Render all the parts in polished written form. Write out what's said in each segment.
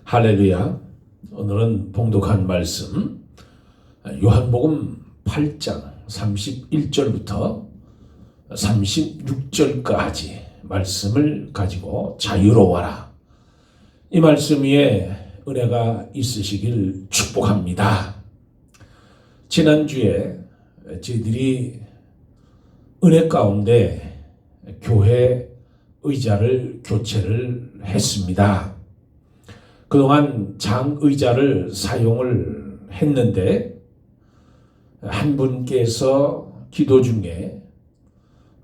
할렐루야. 오늘은 봉독한 말씀 요한복음 8장 31절부터 36절까지 말씀을 가지고 자유로워라. 이 말씀 위에 은혜가 있으시길 축복합니다. 지난주에 저희들이 은혜 가운데 교회 의자를 교체를 했습니다. 그동안 장의자를 사용을 했는데 한 분께서 기도 중에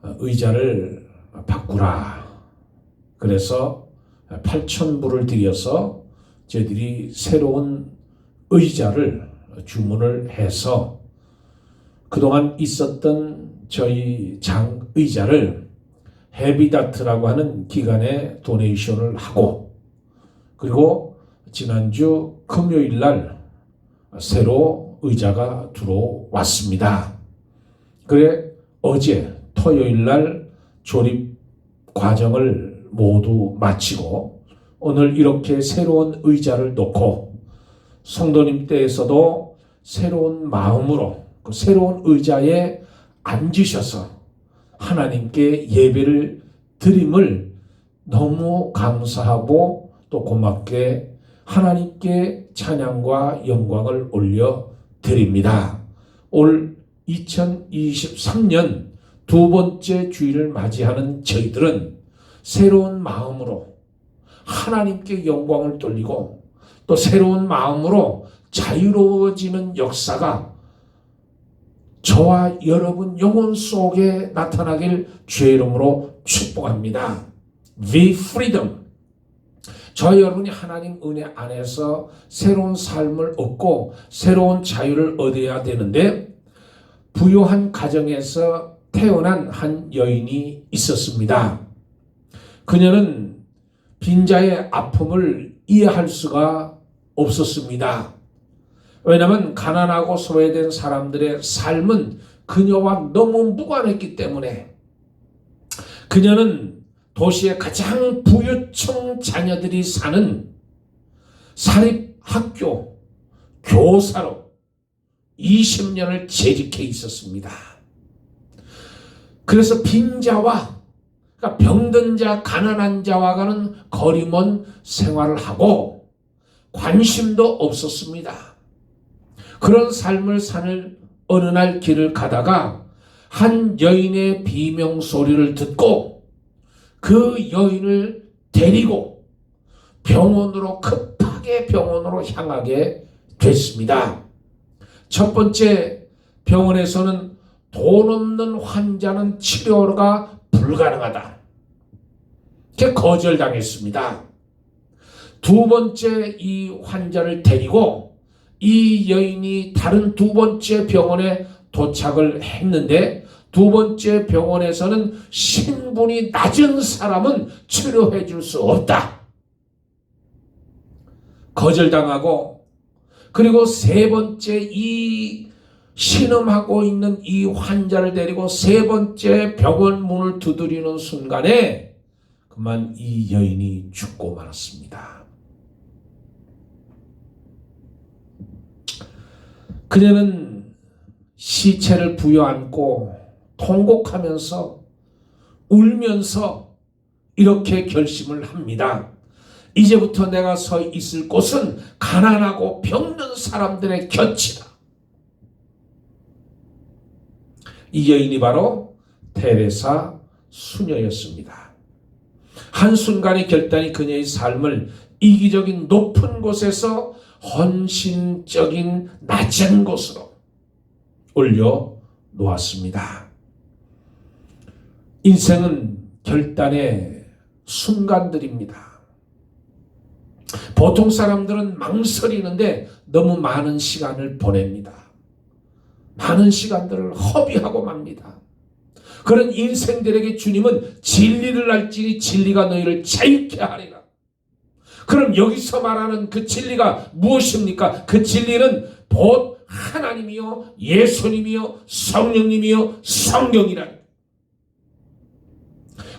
의자를 바꾸라. 그래서 8,000불을 들여서 저희들이 새로운 의자를 주문을 해서 그동안 있었던 저희 장의자를 헤비다트라고 하는 기관에 도네이션을 하고, 그리고 지난주 금요일 날 새로 의자가 들어왔습니다. 그래 어제 토요일 날 조립 과정을 모두 마치고 오늘 이렇게 새로운 의자를 놓고 성도님 댁에서도 새로운 마음으로 그 새로운 의자에 앉으셔서 하나님께 예배를 드림을 너무 감사하고 또 고맙게 하나님께 찬양과 영광을 올려드립니다. 올 2023년 두 번째 주일을 맞이하는 저희들은 새로운 마음으로 하나님께 영광을 돌리고 또 새로운 마음으로 자유로워지는 역사가 저와 여러분 영혼 속에 나타나길 주의 이름으로 축복합니다. Be freedom. 저 여러분이 하나님 은혜 안에서 새로운 삶을 얻고 새로운 자유를 얻어야 되는데, 부유한 가정에서 태어난 한 여인이 있었습니다. 그녀는 빈자의 아픔을 이해할 수가 없었습니다. 왜냐하면 가난하고 소외된 사람들의 삶은 그녀와 너무 무관했기 때문에 그녀는 도시의 가장 부유층 자녀들이 사는 사립학교 교사로 20년을 재직해 있었습니다. 그래서 빈자와, 그러니까 병든 자, 가난한 자와는 거리 먼 생활을 하고 관심도 없었습니다. 그런 삶을 사는 어느 날 길을 가다가 한 여인의 비명 소리를 듣고 그 여인을 데리고 급하게 병원으로 향하게 됐습니다. 첫 번째, 병원에서는 돈 없는 환자는 치료가 불가능하다. 이렇게 거절당했습니다. 두 번째, 이 환자를 데리고 이 여인이 다른 두 번째 병원에 도착을 했는데, 두 번째 병원에서는 신분이 낮은 사람은 치료해 줄 수 없다. 거절당하고, 그리고 세 번째, 이 신음하고 있는 이 환자를 데리고 세 번째 병원 문을 두드리는 순간에 그만 이 여인이 죽고 말았습니다. 그녀는 시체를 부여안고 통곡하면서 울면서 이렇게 결심을 합니다. 이제부터 내가 서 있을 곳은 가난하고 병든 사람들의 곁이다. 이 여인이 바로 테레사 수녀였습니다. 한순간의 결단이 그녀의 삶을 이기적인 높은 곳에서 헌신적인 낮은 곳으로 올려놓았습니다. 인생은 결단의 순간들입니다. 보통 사람들은 망설이는데 너무 많은 시간을 보냅니다. 많은 시간들을 허비하고 맙니다. 그런 인생들에게 주님은 진리를 알지니 진리가 너희를 자유케 하리라. 그럼 여기서 말하는 그 진리가 무엇입니까? 그 진리는 곧 하나님이요, 예수님이요, 성령님이요, 성경이라.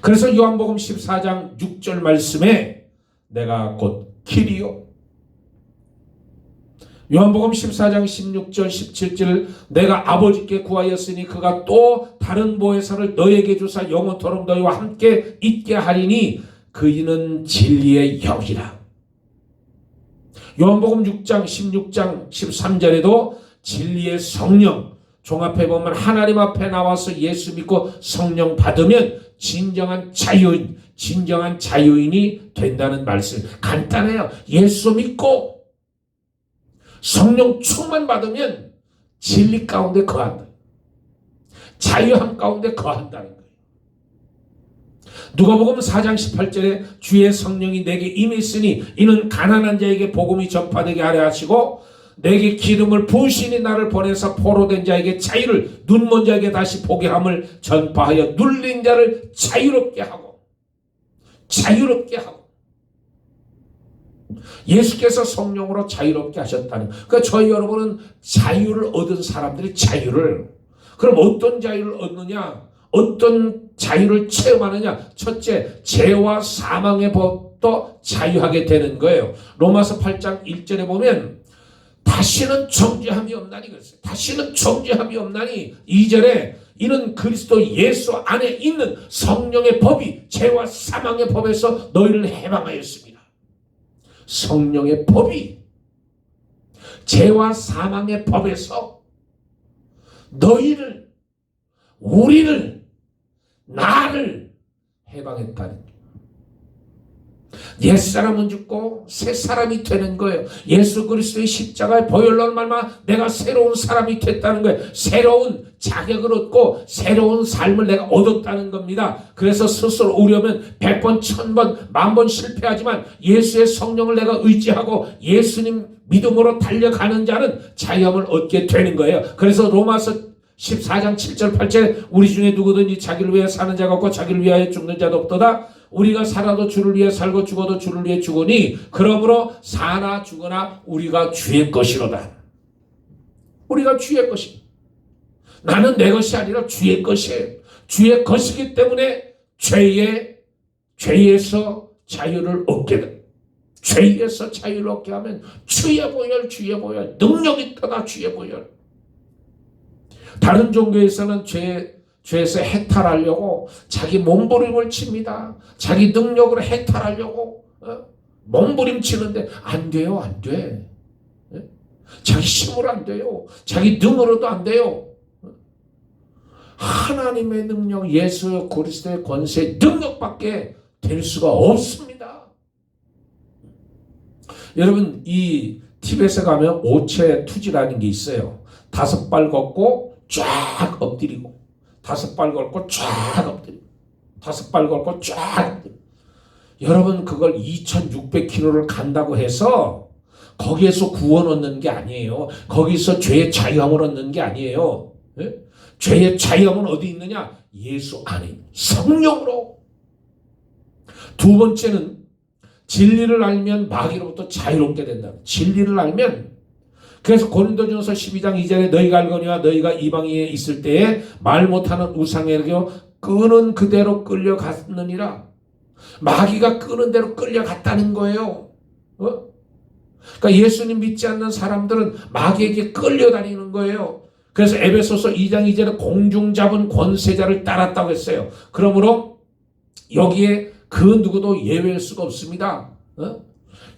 그래서 요한복음 14장 6절 말씀에 내가 곧 길이요 요한복음 14장 16절 17절 내가 아버지께 구하였으니 그가 또 다른 보혜사를 너에게 주사 영원토록 너희와 함께 있게 하리니 그이는 진리의 영이라. 요한복음 6장 16장 13절에도 진리의 성령, 종합해 보면 하나님 앞에 나와서 예수 믿고 성령 받으면 진정한 자유인이 된다는 말씀. 간단해요. 예수 믿고 성령 충만 받으면 진리 가운데 거한다. 자유함 가운데 거한다는 거예요. 누가복음 4장 18절에 주의 성령이 내게 임했으니 이는 가난한 자에게 복음이 전파되게 하려 하시고 내게 기름을 부으시니 나를 보내서 포로된 자에게 자유를, 눈먼 자에게 다시 보게 함을 전파하여 눌린 자를 자유롭게 하고 예수께서 성령으로 자유롭게 하셨다는. 그러니까 저희 여러분은 자유를 얻은 사람들이 그럼 어떤 자유를 얻느냐? 어떤 자유를 체험하느냐? 첫째, 죄와 사망의 법도 자유하게 되는 거예요. 로마서 8장 1절에 보면 다시는 정죄함이 없나니 그랬어요. 다시는 정죄함이 없나니 2절에 이는 그리스도 예수 안에 있는 성령의 법이 죄와 사망의 법에서 너희를 해방하였습니다. 성령의 법이 죄와 사망의 법에서 너희를, 우리를, 나를 해방했다는 거예요. 옛사람은 죽고 새 사람이 되는 거예요. 예수 그리스도의 십자가의 보혈로 말마 내가 새로운 사람이 됐다는 거예요. 새로운 자격을 얻고 새로운 삶을 내가 얻었다는 겁니다. 그래서 스스로 우려면 100번, 1000번, 10,000번 실패하지만 예수의 성령을 내가 의지하고 예수님 믿음으로 달려가는 자는 자유함을 얻게 되는 거예요. 그래서 로마서 14장 7절 8절에 우리 중에 누구든지 자기를 위해 사는 자가 없고 자기를 위하여 죽는 자도 없도다. 우리가 살아도 주를 위해 살고 죽어도 주를 위해 죽으니 그러므로 사나 죽으나 우리가 주의 것이로다. 우리가 주의 것이. 나는 내 것이 아니라 주의 것이에요. 주의 것이기 때문에 죄에서 자유를 얻게 돼. 죄에서 자유를 얻게 하면 주의 보혈 능력 있다가 주의 보혈. 다른 종교에서는 죄에서 해탈하려고 자기 몸부림을 칩니다. 자기 능력으로 해탈하려고 몸부림치는데 안 돼요. 안 돼. 자기 힘으로 안 돼요. 자기 능으로도 안 돼요. 하나님의 능력, 예수 그리스도의 권세, 능력밖에 될 수가 없습니다. 여러분, 이 티벳에 가면 오체투지라는 게 있어요. 5발 걷고 쫙 엎드리고 5발 걷고 쫙 엎드리고 5발 걷고 쫙 엎드리고. 여러분, 그걸 2600km를 간다고 해서 거기에서 구원 얻는 게 아니에요. 거기서 죄의 자유함을 얻는 게 아니에요. 예? 죄의 자유함은 어디 있느냐? 예수 안에 성령으로. 두 번째는 진리를 알면 마귀로부터 자유롭게 된다. 진리를 알면, 그래서 고린도전서 12장 2절에 너희가 알거니와 너희가 이방인에 있을 때에 말 못하는 우상에게 끄는 그대로 끌려갔느니라. 마귀가 끄는 대로 끌려갔다는 거예요. 그러니까 예수님 믿지 않는 사람들은 마귀에게 끌려다니는 거예요. 그래서 에베소서 2장 2절에 공중 잡은 권세자를 따랐다고 했어요. 그러므로 여기에 그 누구도 예외일 수가 없습니다.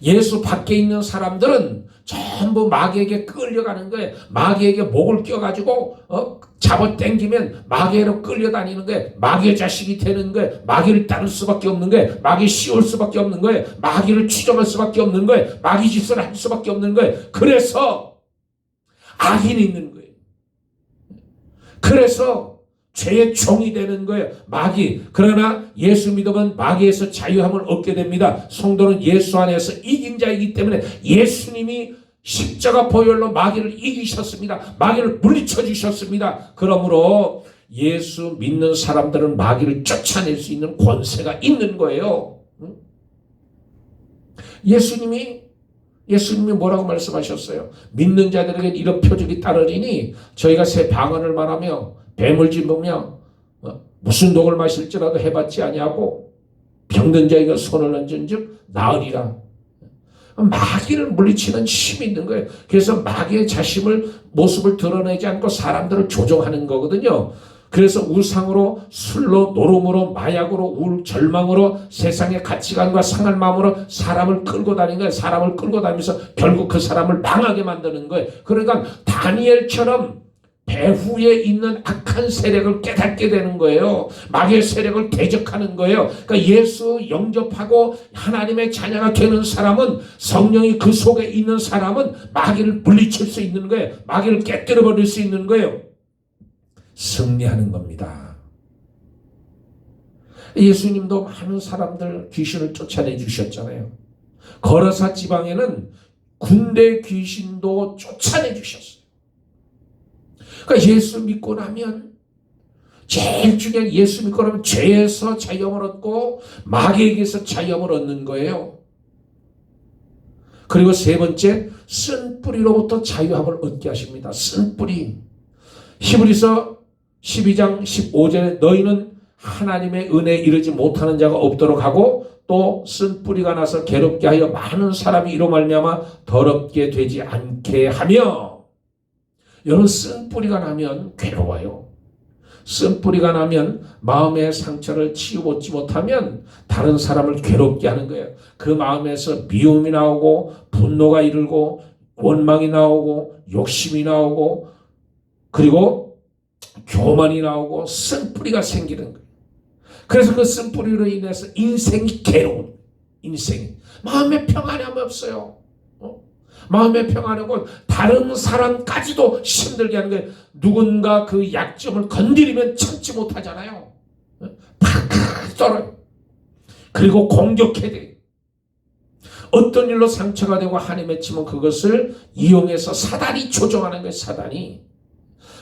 예수 밖에 있는 사람들은 전부 마귀에게 끌려가는 거예요. 마귀에게 목을 껴가지고 잡아당기면 마귀로 끌려다니는 거예요. 마귀의 자식이 되는 거예요. 마귀를 따를 수밖에 없는 거예요. 마귀 씌울 수밖에 없는 거예요. 마귀를 추종할 수밖에 없는 거예요. 마귀 짓을 할 수밖에 없는 거예요. 그래서 악인이 있는 거예요. 그래서 죄의 종이 되는 거예요. 마귀. 그러나 예수 믿으면 마귀에서 자유함을 얻게 됩니다. 성도는 예수 안에서 이긴 자이기 때문에 예수님이 십자가 보혈로 마귀를 이기셨습니다. 마귀를 물리쳐 주셨습니다. 그러므로 예수 믿는 사람들은 마귀를 쫓아낼 수 있는 권세가 있는 거예요. 예수님이 뭐라고 말씀하셨어요? 믿는 자들에게 이런 표적이 따르리니 저희가 새 방언을 말하며 뱀을 짚으며 무슨 독을 마실지라도 해봤지 아니하고 병든 자에게 손을 얹은즉 나으리라. 마귀를 물리치는 힘이 있는 거예요. 그래서 마귀의 모습을 드러내지 않고 사람들을 조종하는 거거든요. 그래서 우상으로, 술로, 노름으로, 마약으로, 절망으로, 세상의 가치관과 상한 마음으로 사람을 끌고 다니는 거예요. 사람을 끌고 다니면서 결국 그 사람을 망하게 만드는 거예요. 그러니까 다니엘처럼 배후에 있는 악한 세력을 깨닫게 되는 거예요. 마귀의 세력을 대적하는 거예요. 그러니까 예수 영접하고 하나님의 자녀가 되는 사람은, 성령이 그 속에 있는 사람은 마귀를 물리칠 수 있는 거예요. 마귀를 깨뜨려 버릴 수 있는 거예요. 승리하는 겁니다. 예수님도 많은 사람들 귀신을 쫓아내 주셨잖아요. 거라사 지방에는 군대 귀신도 쫓아내 주셨어요. 그러니까 예수 믿고 나면 제일 중요한, 예수 믿고 나면 죄에서 자유함을 얻고 마귀에게서 자유함을 얻는 거예요. 그리고 세 번째, 쓴 뿌리로부터 자유함을 얻게 하십니다. 쓴 뿌리. 히브리서 12장 15절에 너희는 하나님의 은혜에 이르지 못하는 자가 없도록 하고 또 쓴 뿌리가 나서 괴롭게 하여 많은 사람이 이로 말미암아 더럽게 되지 않게 하며. 여러분, 쓴 뿌리가 나면 괴로워요. 쓴 뿌리가 나면 마음의 상처를 치유받지 못하면 다른 사람을 괴롭게 하는 거예요. 그 마음에서 미움이 나오고 분노가 이르고 원망이 나오고 욕심이 나오고 그리고 교만이 나오고 쓴뿌리가 생기는 거예요. 그래서 그 쓴뿌리로 인해서 인생이 괴로운, 인생이 마음의 평안함이 없어요. 마음의 평안하고 다른 사람까지도 힘들게 하는 거예요. 누군가 그 약점을 건드리면 참지 못하잖아요. 팍 떨어요. 그리고 공격해야 돼요. 어떤 일로 상처가 되고 한이 맺히면 그것을 이용해서 사단이 조종하는 거예요. 사단이.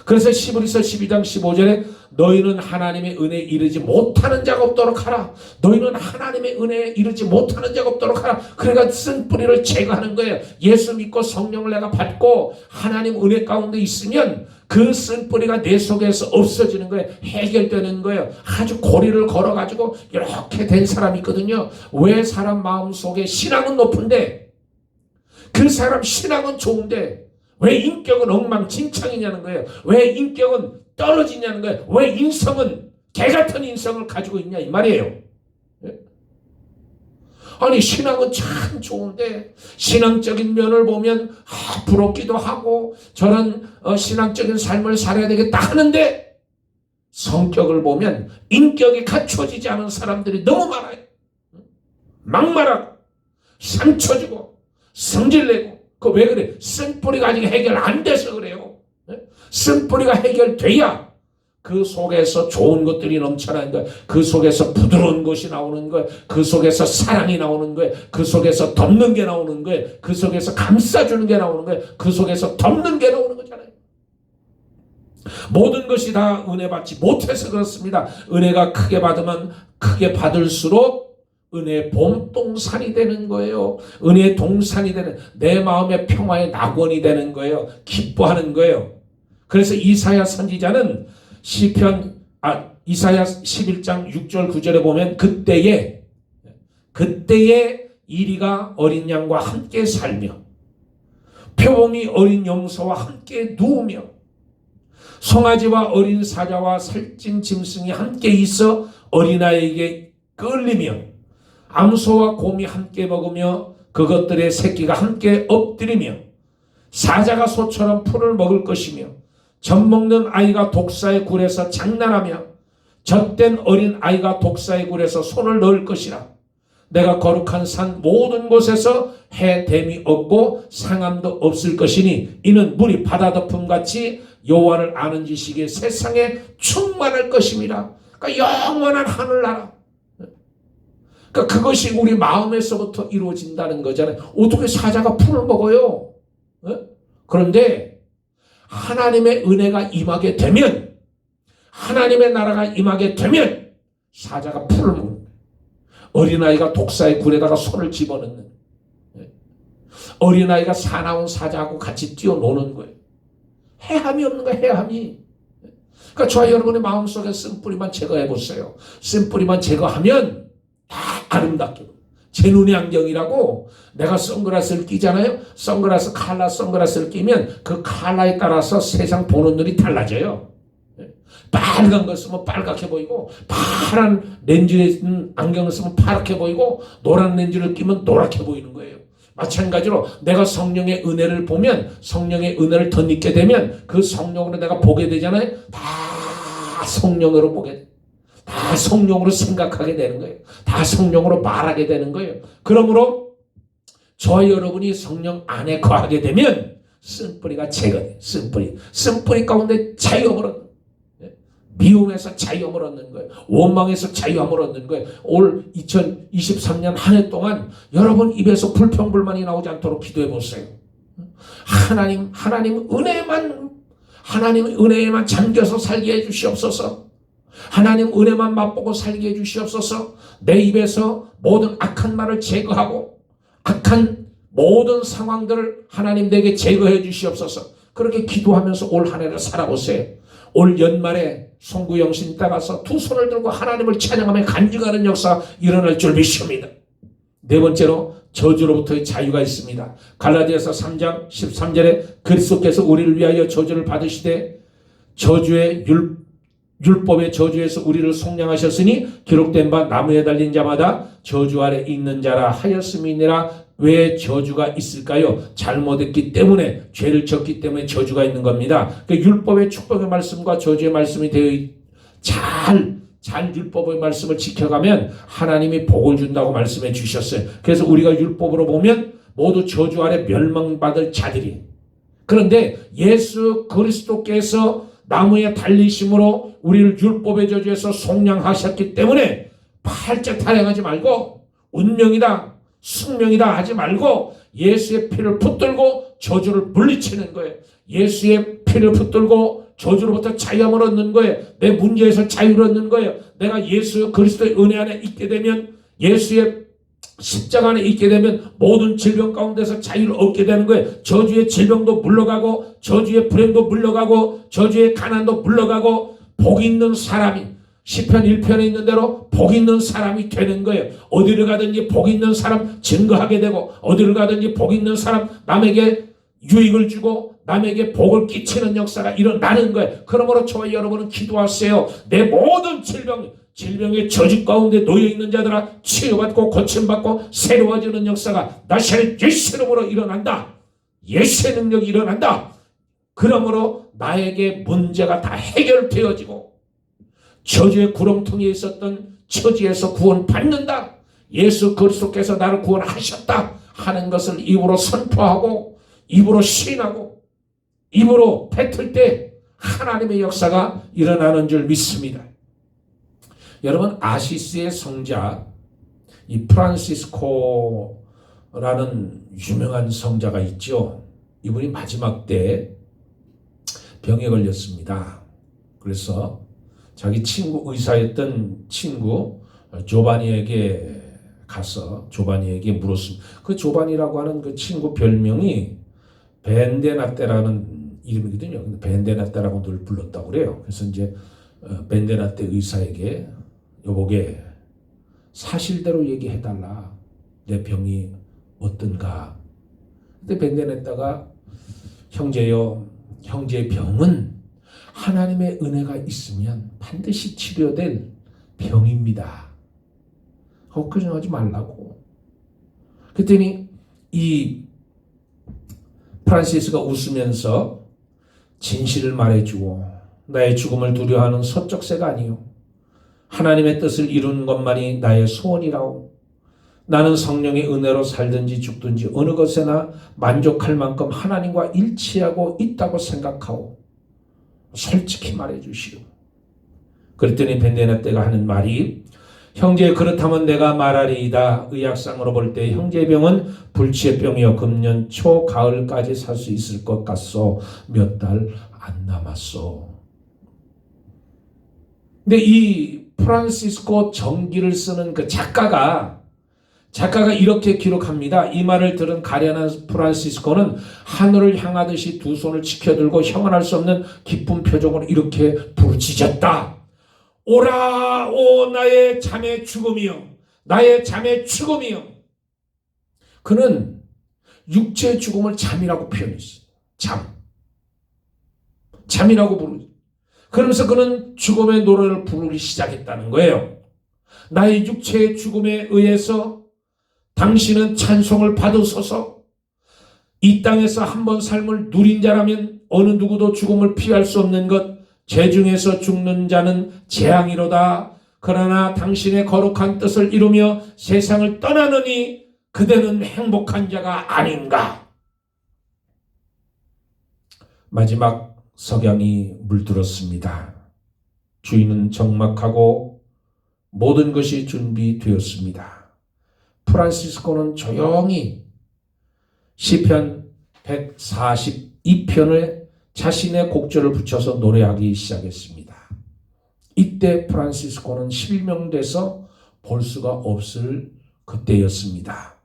그래서 히브리서 12장 15절에 너희는 하나님의 은혜에 이르지 못하는 자가 없도록 하라. 너희는 하나님의 은혜에 이르지 못하는 자가 없도록 하라. 그러니까 쓴 뿌리를 제거하는 거예요. 예수 믿고 성령을 내가 받고 하나님 은혜 가운데 있으면 그 쓴 뿌리가 내 속에서 없어지는 거예요. 해결되는 거예요. 아주 고리를 걸어가지고 이렇게 된 사람이 있거든요. 왜 사람 마음속에 신앙은 높은데, 그 사람 신앙은 좋은데 왜 인격은 엉망진창이냐는 거예요. 왜 인격은 떨어지냐는 거예요. 왜 인성은 개같은 인성을 가지고 있냐 이 말이에요. 아니, 신앙은 참 좋은데 신앙적인 면을 보면 부럽기도 하고 저런 신앙적인 삶을 살아야 되겠다 하는데 성격을 보면 인격이 갖춰지지 않은 사람들이 너무 많아요. 막말하고 상처 주고 성질내고. 왜 그래? 쓴뿌리가 아직 해결 안 돼서 그래요. 쓴뿌리가 해결돼야 그 속에서 좋은 것들이 넘쳐나는 거예요. 그 속에서 부드러운 것이 나오는 거예요. 그 속에서 사랑이 나오는 거예요. 그 속에서 덮는 게 나오는 거예요. 그 속에서 감싸주는 게 나오는 거예요. 그 속에서 덮는 게 나오는 거잖아요. 모든 것이 다 은혜 받지 못해서 그렇습니다. 은혜가 크게 받으면 크게 받을수록 은혜의 봄동산이 되는 거예요. 은혜의 동산이 되는, 내 마음의 평화의 낙원이 되는 거예요. 기뻐하는 거예요. 그래서 이사야 선지자는 이사야 11장 6절 9절에 보면 그때에 이리가 어린 양과 함께 살며 표범이 어린 염소와 함께 누우며 송아지와 어린 사자와 살찐 짐승이 함께 있어 어린아이에게 끌리며 암소와 곰이 함께 먹으며 그것들의 새끼가 함께 엎드리며 사자가 소처럼 풀을 먹을 것이며 젖 먹는 아이가 독사의 굴에서 장난하며 젖된 어린 아이가 독사의 굴에서 손을 넣을 것이라. 내가 거룩한 산 모든 곳에서 해됨이 없고 상함도 없을 것이니 이는 물이 바다 덮음같이 여호와를 아는 지식이 세상에 충만할 것임이라. 그러니까 영원한 하늘나라. 그러니까 그것이 우리 마음에서부터 이루어진다는 거잖아요. 어떻게 사자가 풀을 먹어요? 그런데 하나님의 은혜가 임하게 되면, 하나님의 나라가 임하게 되면 사자가 풀을 먹는 거예요. 어린아이가 독사의 굴에다가 손을 집어넣는, 어린아이가 사나운 사자하고 같이 뛰어노는 거예요. 해함이 없는 거예요. 해함이. 그러니까 저와 여러분의 마음속에 쓴뿌리만 제거해 보세요. 쓴뿌리만 제거하면 다 아름답게 제 눈의 안경이라고. 내가 선글라스를 끼잖아요. 칼라 선글라스를 끼면 그 칼라에 따라서 세상 보는 눈이 달라져요. 빨간 걸 쓰면 빨갛게 보이고, 파란 렌즈에 있는 안경을 쓰면 파랗게 보이고, 노란 렌즈를 끼면 노랗게 보이는 거예요. 마찬가지로 내가 성령의 은혜를 보면, 성령의 은혜를 덧입게 되면 그 성령으로 내가 보게 되잖아요. 다 성령으로 보게 돼요. 다 성령으로 생각하게 되는 거예요. 다 성령으로 말하게 되는 거예요. 그러므로 저와 여러분이 성령 안에 거하게 되면 쓴뿌리가 제거돼요. 쓴뿌리 가운데 자유함을 얻는 거예요. 미움에서 자유함을 얻는 거예요. 원망에서 자유함을 얻는 거예요. 올 2023년 한 해 동안 여러분 입에서 불평불만이 나오지 않도록 기도해 보세요. 하나님 은혜에만 잠겨서 살게 해 주시옵소서. 하나님 은혜만 맛보고 살게 해 주시옵소서. 내 입에서 모든 악한 말을 제거하고 악한 모든 상황들을 하나님 내게 제거해 주시옵소서. 그렇게 기도하면서 올 한 해를 살아보세요. 올 연말에 송구영신 따라서 두 손을 들고 하나님을 찬양하며 간증하는 역사 일어날 줄 믿습니다. 네 번째로 저주로부터의 자유가 있습니다. 갈라디아서 3장 13절에 그리스도께서 우리를 위하여 저주를 받으시되 저주의 율법의 저주에서 우리를 속량하셨으니 기록된 바 나무에 달린 자마다 저주 아래 있는 자라 하였음이니라. 왜 저주가 있을까요? 잘못했기 때문에, 죄를 졌기 때문에 저주가 있는 겁니다. 그러니까 율법의 축복의 말씀과 저주의 말씀이 되어 잘 율법의 말씀을 지켜가면 하나님이 복을 준다고 말씀해 주셨어요. 그래서 우리가 율법으로 보면 모두 저주 아래 멸망받을 자들이. 그런데 예수 그리스도께서 나무에 달리심으로 우리를 율법의 저주에서 속량하셨기 때문에 팔짝 타령하지 말고 운명이다, 숙명이다 하지 말고 예수의 피를 붙들고 저주를 물리치는 거예요. 예수의 피를 붙들고 저주로부터 자유함을 얻는 거예요. 내 문제에서 자유를 얻는 거예요. 내가 예수 그리스도의 은혜 안에 있게 되면, 예수의 십자가 안에 있게 되면 모든 질병 가운데서 자유를 얻게 되는 거예요. 저주의 질병도 물러가고, 저주의 불행도 물러가고, 저주의 가난도 물러가고, 복 있는 사람이, 시편 1편에 있는 대로 복 있는 사람이 되는 거예요. 어디를 가든지 복 있는 사람 증거하게 되고, 어디를 가든지 복 있는 사람, 남에게 유익을 주고 남에게 복을 끼치는 역사가 일어나는 거예요. 그러므로 저와 여러분은 기도하세요. 내 모든 질병의 저주 가운데 놓여있는 자들아, 치유받고 고침받고 새로워지는 역사가 나사렛 예수 이름으로 일어난다. 예수의 능력이 일어난다. 그러므로 나에게 문제가 다 해결되어지고 저주의 구렁텅이에 있었던 처지에서 구원받는다. 예수 그리스도께서 나를 구원하셨다 하는 것을 입으로 선포하고 입으로 시인하고 입으로 뱉을 때 하나님의 역사가 일어나는 줄 믿습니다. 여러분, 아시스의 성자 이 프란시스코라는 유명한 성자가 있죠. 이분이 마지막 때 병에 걸렸습니다. 그래서 자기 친구, 의사였던 친구 조바니에게 가서 조바니에게 물었습니다. 그 조바니라고 하는 그 친구 별명이 벤데나떼라는 이름이거든요. 근데 벤데나떼라고 늘 불렀다고 그래요. 그래서 이제 벤데나떼 의사에게 여보게 사실대로 얘기해달라. 내 병이 어떤가. 근데 벤데나떼가 형제여, 형제의 병은 하나님의 은혜가 있으면 반드시 치료될 병입니다. 걱정하지 말라고. 그랬더니 이 프란시스가 웃으면서 진실을 말해주고, 나의 죽음을 두려워하는 서쪽새가 아니요 하나님의 뜻을 이루는 것만이 나의 소원이라오. 나는 성령의 은혜로 살든지 죽든지 어느 것에나 만족할 만큼 하나님과 일치하고 있다고 생각하오. 솔직히 말해주시오. 그랬더니 벤데나떼가 하는 말이, 형제 그렇다면 내가 말하리이다. 의학상으로 볼 때 형제의 병은 불치의 병이여 금년 초 가을까지 살 수 있을 것 같소. 몇 달 안 남았소. 근데 이 프란시스코 전기를 쓰는 그 작가가 이렇게 기록합니다. 이 말을 들은 가련한 프란시스코는 하늘을 향하듯이 두 손을 치켜들고 형언할 수 없는 기쁜 표정으로 이렇게 부르짖었다. 오라 오 나의 잠의 죽음이여, 나의 잠의 죽음이여. 그는 육체의 죽음을 잠이라고 표현했어요. 잠이라고 부르죠. 그러면서 그는 죽음의 노래를 부르기 시작했다는 거예요. 나의 육체의 죽음에 의해서 당신은 찬송을 받으소서. 이 땅에서 한 번 삶을 누린 자라면 어느 누구도 죽음을 피할 수 없는 것, 죄 중에서 죽는 자는 재앙이로다. 그러나 당신의 거룩한 뜻을 이루며 세상을 떠나느니 그대는 행복한 자가 아닌가. 마지막 석양이 물들었습니다. 주인은 적막하고 모든 것이 준비되었습니다. 프란시스코는 조용히 시편 142편에 자신의 곡절을 붙여서 노래하기 시작했습니다. 이때 프란시스코는 실명돼서 볼 수가 없을 그때였습니다.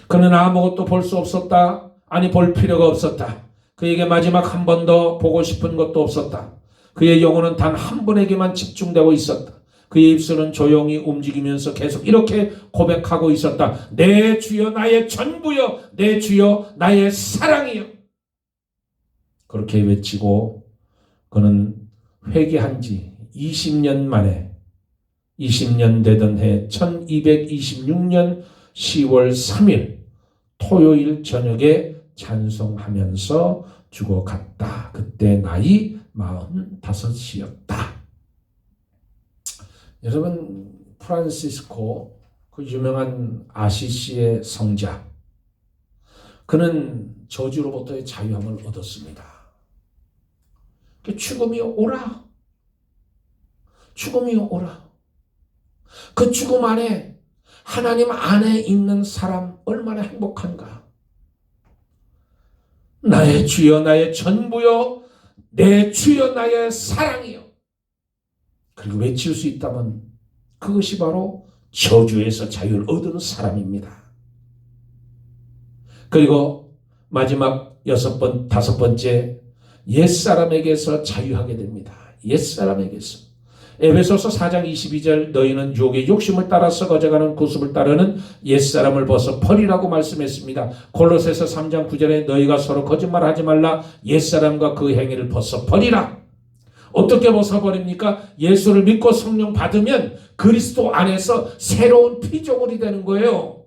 그는 아무것도 볼 수 없었다. 아니, 볼 필요가 없었다. 그에게 마지막 한 번 더 보고 싶은 것도 없었다. 그의 영혼은 단 한 분에게만 집중되고 있었다. 그의 입술은 조용히 움직이면서 계속 이렇게 고백하고 있었다. 내 주여 나의 전부여, 내 주여 나의 사랑이여. 그렇게 외치고 그는 회개한 지 20년 만에 20년 되던 해 1226년 10월 3일 토요일 저녁에 찬송하면서 죽어갔다. 그때 나이 45이었다. 여러분, 프란시스코, 그 유명한 아시시의 성자, 그는 저주로부터의 자유함을 얻었습니다. 죽음이 오라. 죽음이 오라. 그 죽음 안에 하나님 안에 있는 사람 얼마나 행복한가. 나의 주여 나의 전부여, 내 주여 나의 사랑이여. 그리고 외칠 수 있다면 그것이 바로 저주에서 자유를 얻은 사람입니다. 그리고 마지막 다섯 번째, 옛사람에게서 자유하게 됩니다. 옛사람에게서. 에베소서 4장 22절 너희는 유혹의 욕심을 따라서 거져가는 구습을 따르는 옛사람을 벗어 버리라고 말씀했습니다. 골로새서 3장 9절에 너희가 서로 거짓말하지 말라. 옛사람과 그 행위를 벗어 버리라. 어떻게 벗어버립니까? 예수를 믿고 성령 받으면 그리스도 안에서 새로운 피조물이 되는 거예요.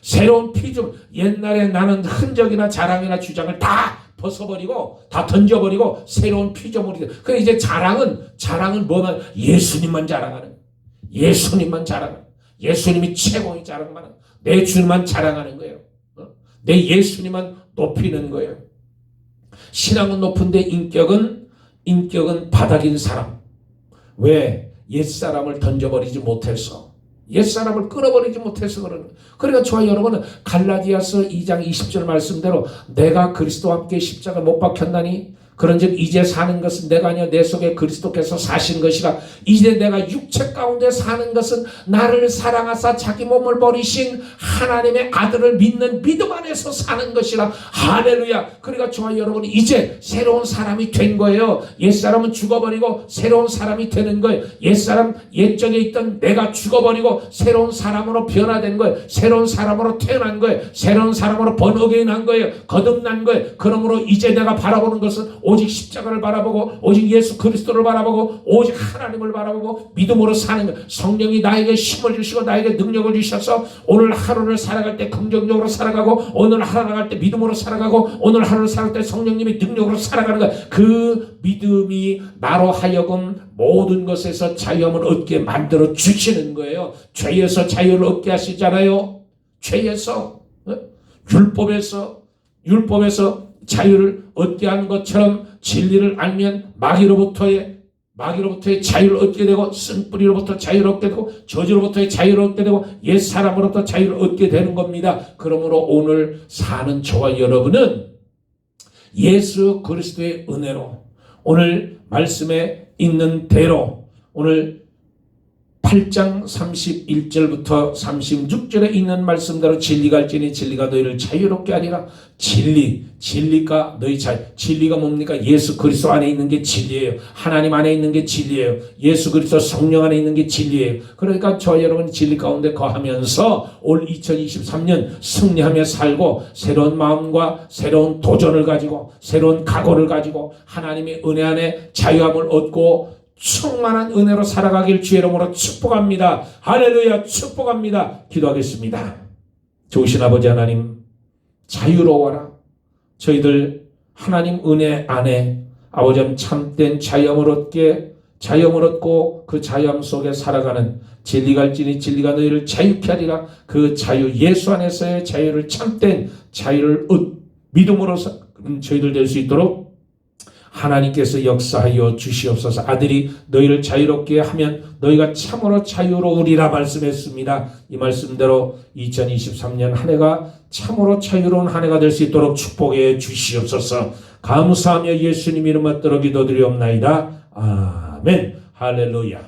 새로운 피조물. 옛날에 나는 흔적이나 자랑이나 주장을 다 벗어버리고 다 던져버리고 새로운 피조물이 돼. 그래 이제 자랑은 뭐만 예수님만 자랑하는, 예수님만 자랑하는, 예수님이 최고의 자랑만 내 주님만 자랑하는 거예요. 내 예수님만 높이는 거예요. 신앙은 높은데 인격은 바닥인 사람. 왜? 옛사람을 던져버리지 못해서, 옛사람을 끊어버리지 못해서 그러는 거예요. 그러니까 저와 여러분은 갈라디아서 2장 20절 말씀대로 내가 그리스도와 함께 십자가 못 박혔나니 그런즉 이제 사는 것은 내가 아니여 내 속에 그리스도께서 사신 것이라. 이제 내가 육체 가운데 사는 것은 나를 사랑하사 자기 몸을 버리신 하나님의 아들을 믿는 믿음 안에서 사는 것이라. 할렐루야. 그러니까 저와 여러분이 이제 새로운 사람이 된 거예요. 옛사람은 죽어버리고 새로운 사람이 되는 거예요. 옛적에 있던 내가 죽어버리고 새로운 사람으로 변화된 거예요. 새로운 사람으로 태어난 거예요. 새로운 사람으로 번어게인한 거예요. 거듭난 거예요. 그러므로 이제 내가 바라보는 것은 오직 십자가를 바라보고 오직 예수 그리스도를 바라보고 오직 하나님을 바라보고 믿음으로 사는 것. 성령이 나에게 힘을 주시고 나에게 능력을 주셔서 오늘 하루를 살아갈 때 긍정적으로 살아가고 오늘 하루 나갈 때 믿음으로 살아가고 오늘 하루를 살아갈 때 성령님이 능력으로 살아가는 것. 그 믿음이 나로 하여금 모든 것에서 자유함을 얻게 만들어 주시는 거예요. 죄에서 자유를 얻게 하시잖아요. 죄에서, 율법에서 자유를 얻게 하는 것처럼 진리를 알면 마귀로부터의 자유를 얻게 되고 쓴뿌리로부터 자유를 얻게 되고 저주로부터의 자유를 얻게 되고 옛사람으로부터 자유를 얻게 되는 겁니다. 그러므로 오늘 사는 저와 여러분은 예수 그리스도의 은혜로 오늘 말씀에 있는 대로 오늘 8장 31절부터 36절에 있는 말씀대로 진리가 알지니 진리가 너희를 자유롭게 하리라. 진리가 너희 진리가 뭡니까? 예수 그리스도 안에 있는 게 진리예요. 하나님 안에 있는 게 진리예요. 예수 그리스도 성령 안에 있는 게 진리예요. 그러니까 저 여러분이 진리 가운데 거하면서 올 2023년 승리하며 살고 새로운 마음과 새로운 도전을 가지고 새로운 각오를 가지고 하나님의 은혜 안에 자유함을 얻고 충만한 은혜로 살아가길 주의 이름으로 축복합니다. 할렐루야, 축복합니다. 기도하겠습니다. 좋으신 아버지 하나님, 자유로워라. 저희들 하나님 은혜 안에 아버지 참된 자유함을 얻고 그 자유함 속에 살아가는 진리가 알지니 진리가 너희를 자유케 하리라. 그 자유, 예수 안에서의 자유를, 참된 자유를 믿음으로 저희들 될 수 있도록 하나님께서 역사하여 주시옵소서. 아들이 너희를 자유롭게 하면 너희가 참으로 자유로우리라 말씀했습니다. 이 말씀대로 2023년 한 해가 참으로 자유로운 한 해가 될 수 있도록 축복해 주시옵소서. 감사하며 예수님 이름 받들어 기도드리옵나이다. 아멘. 할렐루야.